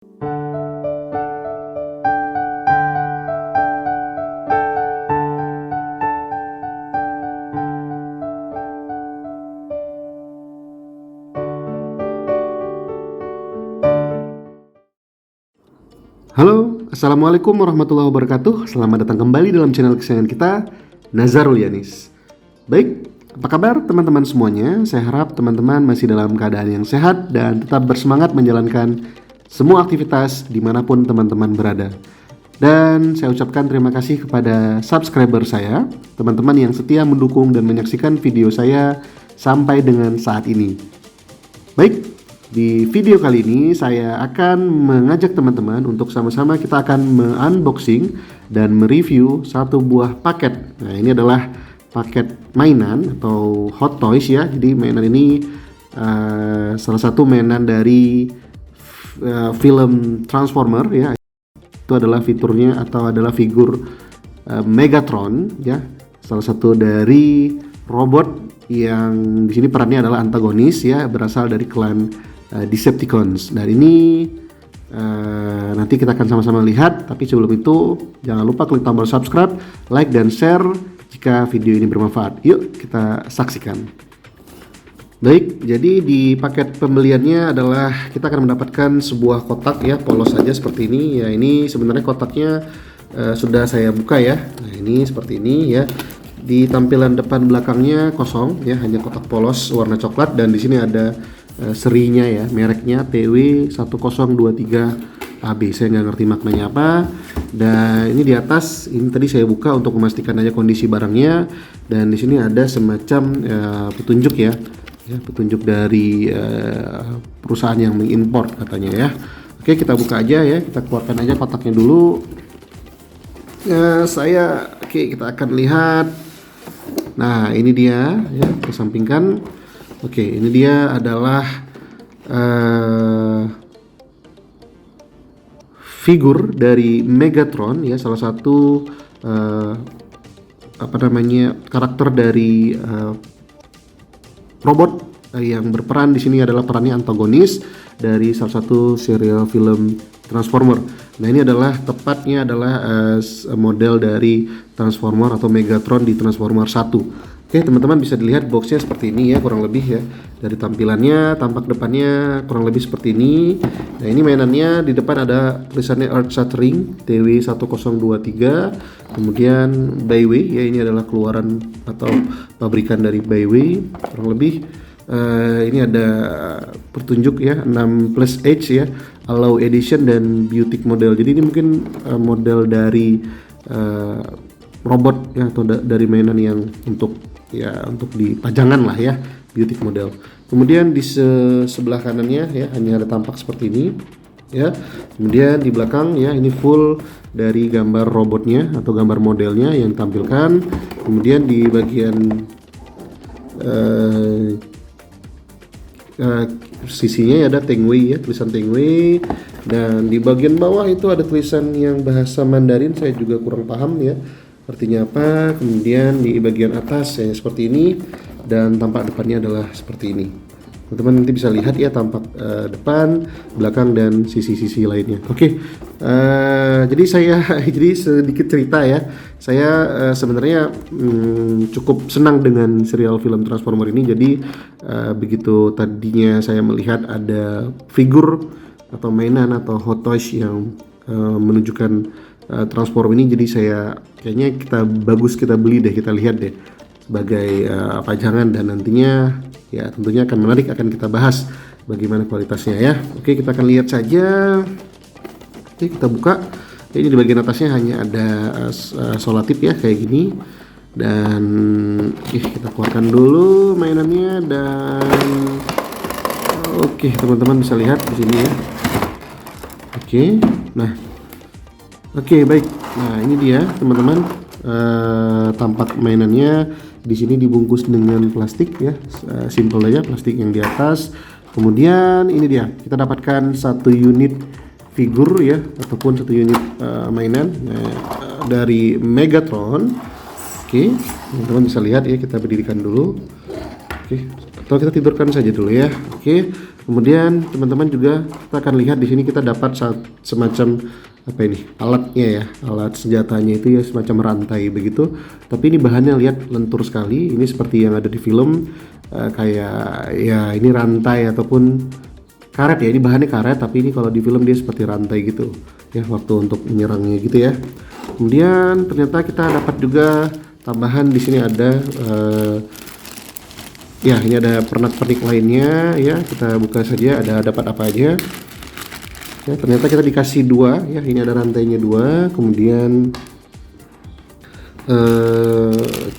Halo, Assalamualaikum warahmatullahi wabarakatuh. Selamat datang kembali dalam channel kesayangan kita, Nazarul Yanis. Baik, apa kabar teman-teman semuanya? Saya harap teman-teman masih dalam keadaan yang sehat dan tetap bersemangat menjalankan semua aktivitas dimanapun teman-teman berada. Dan saya ucapkan terima kasih kepada subscriber saya, teman-teman yang setia mendukung dan menyaksikan video saya sampai dengan saat ini. Baik, di video kali ini saya akan mengajak teman-teman untuk sama-sama kita akan me-unboxing dan mereview satu buah paket. Nah, ini adalah paket mainan atau hot toys ya. Jadi mainan ini salah satu mainan dari film Transformer ya. Itu adalah fiturnya atau adalah figur Megatron ya. Salah satu dari robot yang di sini perannya adalah antagonis ya, berasal dari klan Decepticons. Dan ini nanti kita akan sama-sama lihat. Tapi sebelum itu jangan lupa klik tombol subscribe, like dan share jika video ini bermanfaat. Yuk kita saksikan. Baik, jadi di paket pembeliannya adalah kita akan mendapatkan sebuah kotak ya, polos saja seperti ini. Ya, ini sebenarnya kotaknya sudah saya buka ya. Nah, ini seperti ini ya. Di tampilan depan belakangnya kosong ya, hanya kotak polos warna coklat, dan di sini ada serinya ya, mereknya TW1023AB. Saya nggak ngerti maknanya apa. Dan ini di atas, ini tadi saya buka untuk memastikan aja kondisi barangnya. Dan di sini ada semacam petunjuk ya, petunjuk dari perusahaan yang mengimport katanya ya. Oke, kita buka aja ya, kita keluarkan aja kotaknya dulu. Kita akan lihat. Nah, ini dia ya, kesampingkan. Oke, ini dia adalah figur dari Megatron ya, salah satu karakter dari robot yang berperan di sini adalah perannya antagonis dari salah satu serial film Transformer. Nah, ini adalah tepatnya adalah model dari Transformer atau Megatron di Transformer 1. Oke, teman-teman bisa dilihat boxnya seperti ini ya, kurang lebih ya. Dari tampilannya, tampak depannya kurang lebih seperti ini. Nah, ini mainannya di depan ada tulisannya Earth Shattering TW1023. Kemudian Baiwei ya, ini adalah keluaran atau pabrikan dari Baiwei. Kurang lebih ini ada petunjuk ya, 6+H ya, Allow Edition dan Beautic Model. Jadi ini mungkin model dari robot ya, atau dari mainan yang untuk di pajangan lah ya, Beautic Model. Kemudian di sebelah kanannya ya, hanya ada tampak seperti ini ya. Kemudian di belakang ya, ini full dari gambar robotnya atau gambar modelnya yang ditampilkan. Kemudian di bagian sisinya ya, ada Tengwei ya, tulisan Tengwei. Dan di bagian bawah itu ada tulisan yang bahasa Mandarin, saya juga kurang paham ya artinya apa. Kemudian di bagian atas ya seperti ini, dan tampak depannya adalah seperti ini. Teman-teman nanti bisa lihat ya, tampak depan, belakang, dan sisi-sisi lainnya. Oke, jadi sedikit cerita ya. Saya sebenarnya cukup senang dengan serial film Transformer ini. Jadi begitu tadinya saya melihat ada figur atau mainan atau hot toys yang menunjukkan Transformer ini, jadi saya kayaknya kita beli deh, kita lihat deh sebagai pajangan, dan nantinya ya tentunya akan menarik, akan kita bahas bagaimana kualitasnya ya. Oke, kita akan lihat saja. Oke, kita buka. Ini di bagian atasnya hanya ada solatip ya, kayak gini. Dan kita keluarkan dulu mainannya. Dan oke, teman-teman bisa lihat di sini ya. Oke, baik. Nah, ini dia teman-teman, tampak mainannya. Di sini dibungkus dengan plastik ya, simple aja, plastik yang di atas. Kemudian ini dia, kita dapatkan satu unit figur ya, ataupun satu unit mainan dari Megatron. Oke, teman-teman bisa lihat ya, kita berdirikan dulu. Oke, atau kita tidurkan saja dulu ya. Oke. Kemudian teman-teman juga kita akan lihat di sini kita dapat semacam apa ini, alatnya ya, alat senjatanya itu ya semacam rantai begitu. Tapi ini bahannya lihat lentur sekali. Ini seperti yang ada di film, kayak ya ini rantai ataupun karet ya. Ini bahannya karet, tapi ini kalau di film dia seperti rantai gitu ya waktu untuk menyerangnya gitu ya. Kemudian ternyata kita dapat juga tambahan di sini ada ya, ini ada pernak-pernik lainnya ya. Kita buka saja, ada dapat apa aja ya. Ternyata kita dikasih dua ya, ini ada rantainya dua. Kemudian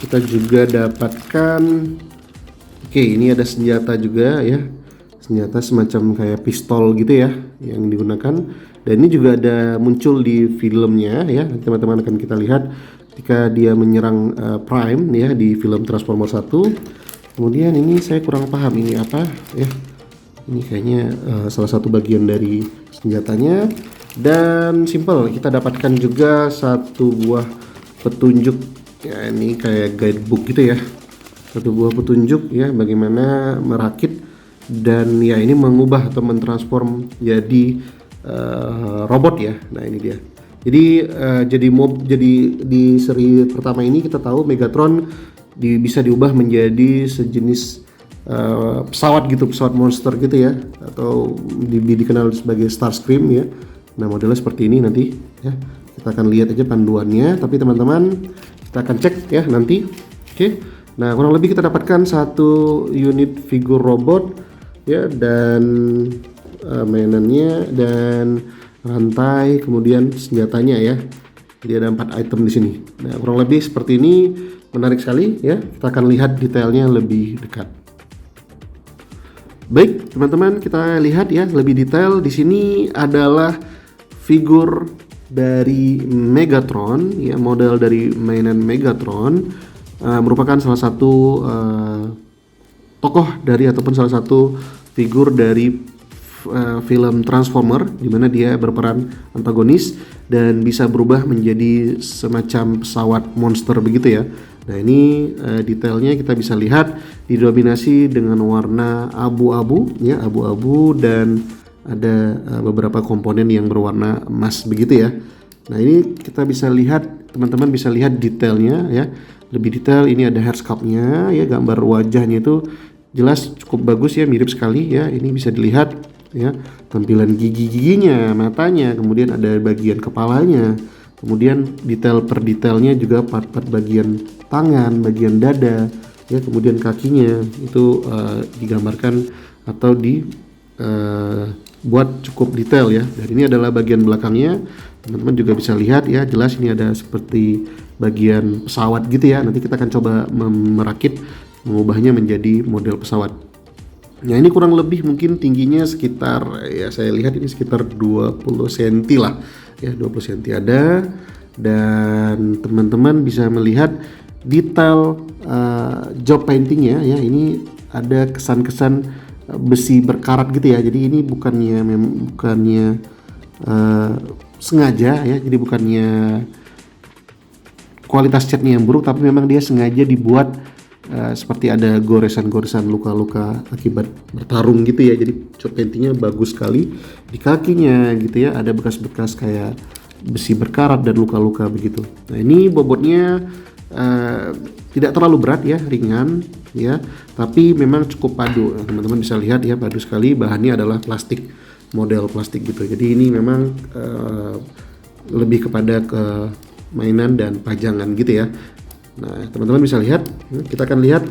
kita juga dapatkan, oke, ini ada senjata juga ya, senjata semacam kayak pistol gitu ya yang digunakan. Dan ini juga ada muncul di filmnya ya, nanti teman-teman akan kita lihat ketika dia menyerang Prime ya di film Transformers 1. Kemudian ini saya kurang paham ini apa ya, ini kayaknya salah satu bagian dari senjatanya. Dan simple, kita dapatkan juga satu buah petunjuk ya, ini kayak guidebook gitu ya, satu buah petunjuk ya bagaimana merakit dan ya ini mengubah atau mentransform jadi robot ya. Nah ini dia. Jadi jadi di seri pertama ini kita tahu Megatron bisa diubah menjadi sejenis pesawat gitu, pesawat monster gitu ya, atau dikenal sebagai Starscream ya. Nah modelnya seperti ini nanti ya. Kita akan lihat aja panduannya, tapi teman-teman kita akan cek ya nanti. Oke. Nah kurang lebih kita dapatkan satu unit figur robot ya, dan mainannya dan rantai, kemudian senjatanya ya. Jadi ada 4 item di sini. Nah kurang lebih seperti ini, menarik sekali ya. Kita akan lihat detailnya lebih dekat. Baik teman-teman, kita lihat ya lebih detail. Di sini adalah figur dari Megatron ya, model dari mainan Megatron, merupakan salah satu tokoh dari ataupun salah satu figur dari film Transformer, di mana dia berperan antagonis dan bisa berubah menjadi semacam pesawat monster begitu ya. Nah ini detailnya kita bisa lihat didominasi dengan warna abu-abu ya, abu-abu, dan ada beberapa komponen yang berwarna emas begitu ya. Nah ini kita bisa lihat, teman-teman bisa lihat detailnya ya, lebih detail. Ini ada head sculpt-nya ya, gambar wajahnya itu jelas cukup bagus ya, mirip sekali ya. Ini bisa dilihat ya, tampilan gigi-giginya, matanya, kemudian ada bagian kepalanya, kemudian detail per detailnya juga part-part bagian tangan, bagian dada ya, kemudian kakinya itu digambarkan atau buat cukup detail ya. Dan ini adalah bagian belakangnya, teman-teman juga bisa lihat ya, jelas ini ada seperti bagian pesawat gitu ya. Nanti kita akan coba merakit, mengubahnya menjadi model pesawat. Nah ini kurang lebih mungkin tingginya sekitar ya, saya lihat ini sekitar 20 cm lah ya, 20 cm ada. Dan teman-teman bisa melihat detail job paintingnya ya, ini ada kesan-kesan besi berkarat gitu ya. Jadi ini bukannya sengaja ya, jadi bukannya kualitas catnya yang buruk, tapi memang dia sengaja dibuat seperti ada goresan-goresan, luka-luka akibat bertarung gitu ya. Jadi job paintingnya bagus sekali. Di kakinya gitu ya ada bekas-bekas kayak besi berkarat dan luka-luka begitu. Nah ini bobotnya tidak terlalu berat ya, ringan ya, tapi memang cukup padu. Teman-teman bisa lihat ya, padu sekali. Bahannya adalah plastik, model plastik gitu. Jadi ini memang lebih kepada ke mainan dan pajangan gitu ya. Nah teman-teman bisa lihat, kita akan lihat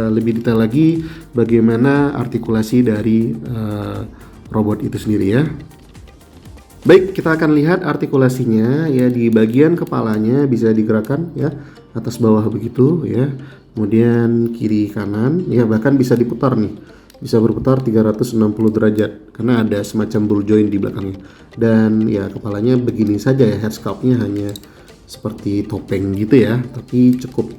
lebih detail lagi bagaimana artikulasi dari robot itu sendiri ya. Baik, kita akan lihat artikulasinya ya. Di bagian kepalanya bisa digerakkan ya, atas bawah begitu ya, kemudian kiri kanan ya, bahkan bisa diputar nih, bisa berputar 360 derajat karena ada semacam ball joint di belakangnya. Dan ya kepalanya begini saja ya, head sculpt-nya hanya seperti topeng gitu ya, tapi cukup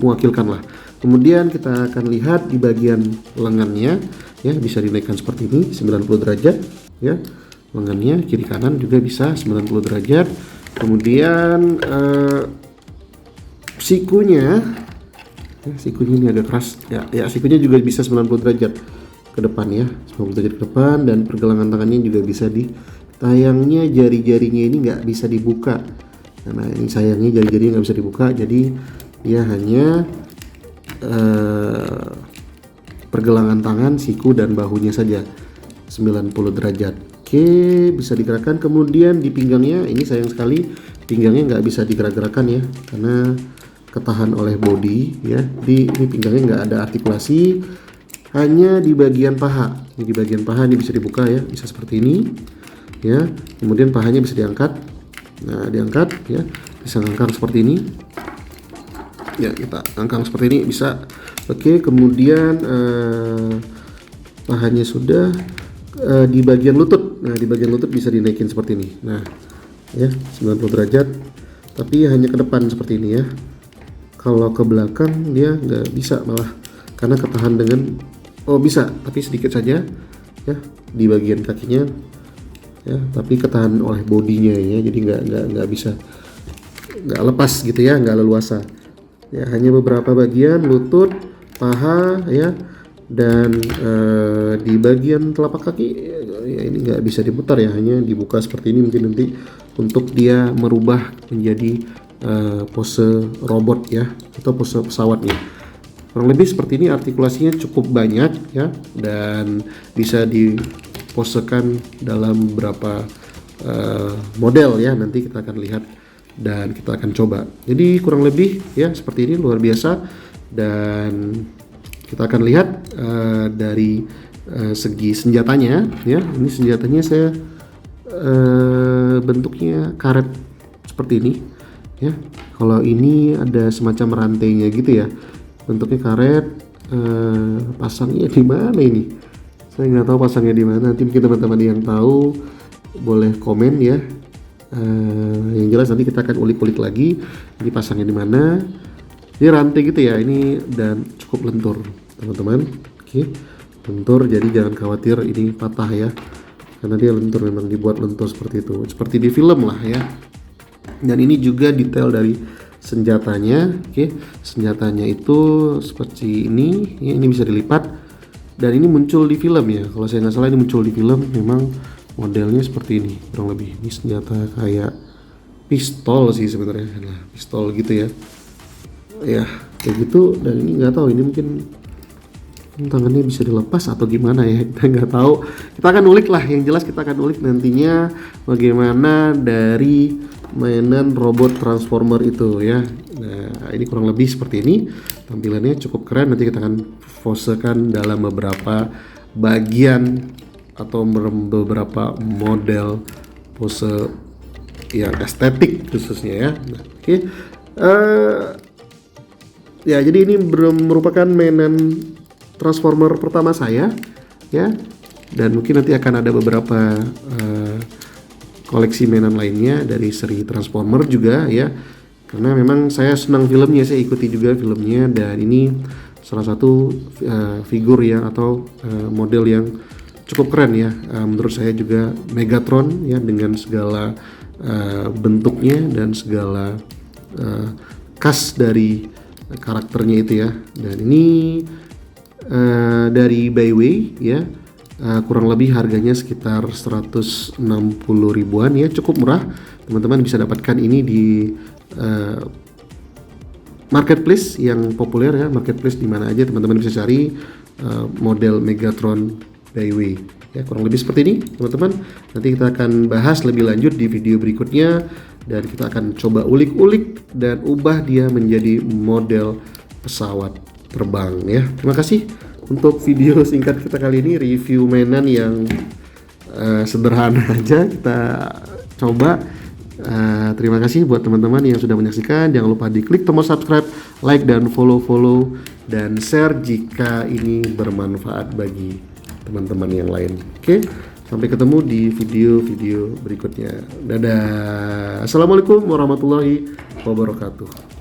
mewakilkan lah. Kemudian kita akan lihat di bagian lengannya ya, bisa dinaikkan seperti ini 90 derajat ya, lengannya kiri kanan juga bisa 90 derajat. Kemudian sikunya Ya, sikunya ini agak keras. Ya sikunya juga bisa 90 derajat ke depan ya, 90 derajat ke depan, dan pergelangan tangannya juga bisa tayangnya jari-jarinya ini nggak bisa dibuka. Nah ini sayangnya jari-jarinya nggak bisa dibuka, jadi dia hanya pergelangan tangan, siku dan bahunya saja 90 derajat. Oke, bisa digerakkan. Kemudian di pinggangnya ini sayang sekali pinggangnya nggak bisa digerak-gerakkan ya, karena ketahan oleh body ya. Ini pinggangnya nggak ada artikulasi, hanya di bagian paha. Ini di bagian paha ini bisa dibuka ya, bisa seperti ini ya. Kemudian pahanya bisa diangkat. Nah, diangkat ya, bisa ngangkang seperti ini. Ya, kita ngangkang seperti ini bisa. Oke, kemudian pahanya sudah di bagian lutut. Nah, di bagian lutut bisa dinaikin seperti ini. Nah, ya 90 derajat, tapi hanya ke depan seperti ini ya. Kalau ke belakang dia nggak bisa malah, karena ketahan dengan bisa, tapi sedikit saja ya di bagian kakinya ya, tapi ketahan oleh bodinya ya, jadi nggak bisa, nggak lepas gitu ya, nggak leluasa ya, hanya beberapa bagian lutut, paha ya, dan di bagian telapak kaki ya ini nggak bisa diputar ya, hanya dibuka seperti ini mungkin nanti untuk dia merubah menjadi pose robot ya, atau pose pesawatnya. Kurang lebih seperti ini, artikulasinya cukup banyak ya, dan bisa diposekan dalam beberapa model ya, nanti kita akan lihat dan kita akan coba. Jadi kurang lebih ya seperti ini, luar biasa. Dan kita akan lihat dari segi senjatanya ya. Ini senjatanya saya bentuknya karet seperti ini ya. Kalau ini ada semacam rantainya gitu ya, bentuknya karet. Pasangnya di mana ini? Saya nggak tahu pasangnya di mana. Nanti mungkin teman-teman yang tahu boleh komen ya. Yang jelas nanti kita akan ulik-ulik lagi ini pasangnya di mana. Ini rantai gitu ya ini, dan cukup lentur teman-teman. Oke, lentur, jadi jangan khawatir ini patah ya, karena dia lentur, memang dibuat lentur seperti itu, seperti di film lah ya. Dan ini juga detail dari senjatanya. Oke, senjatanya itu seperti ini ya, ini bisa dilipat, dan ini muncul di film ya, kalau saya nggak salah ini muncul di film. Memang modelnya seperti ini kurang lebih. Ini senjata kayak pistol sih sebenarnya, nah, pistol gitu ya, ya kayak gitu. Dan ini nggak tahu, ini mungkin tangannya bisa dilepas atau gimana ya, kita nggak tahu. Kita akan ulik lah, yang jelas kita akan ulik nantinya bagaimana dari mainan robot transformer itu ya. Nah ini kurang lebih seperti ini tampilannya, cukup keren. Nanti kita akan posekan dalam beberapa bagian atau beberapa model pose yang estetik khususnya ya. Nah, oke. Ya jadi ini merupakan mainan transformer pertama saya ya, dan mungkin nanti akan ada beberapa koleksi mainan lainnya dari seri transformer juga ya, karena memang saya senang filmnya, saya ikuti juga filmnya. Dan ini salah satu figur yang atau model yang cukup keren ya, menurut saya juga Megatron ya, dengan segala bentuknya dan segala khas dari karakternya itu ya. Dan ini dari Baiwei ya, kurang lebih harganya sekitar 160 ribuan ya, cukup murah. Teman-teman bisa dapatkan ini di marketplace yang populer ya, marketplace di mana aja teman-teman bisa cari model Megatron Baiwei ya, kurang lebih seperti ini teman-teman. Nanti kita akan bahas lebih lanjut di video berikutnya, dan kita akan coba ulik-ulik dan ubah dia menjadi model pesawat terbang ya. Terima kasih untuk video singkat kita kali ini, review mainan yang sederhana aja kita coba. Terima kasih buat teman-teman yang sudah menyaksikan. Jangan lupa diklik tombol subscribe, like, dan follow dan share jika ini bermanfaat bagi teman-teman yang lain. Oke, sampai ketemu di video-video berikutnya. Dadah. Assalamualaikum warahmatullahi wabarakatuh.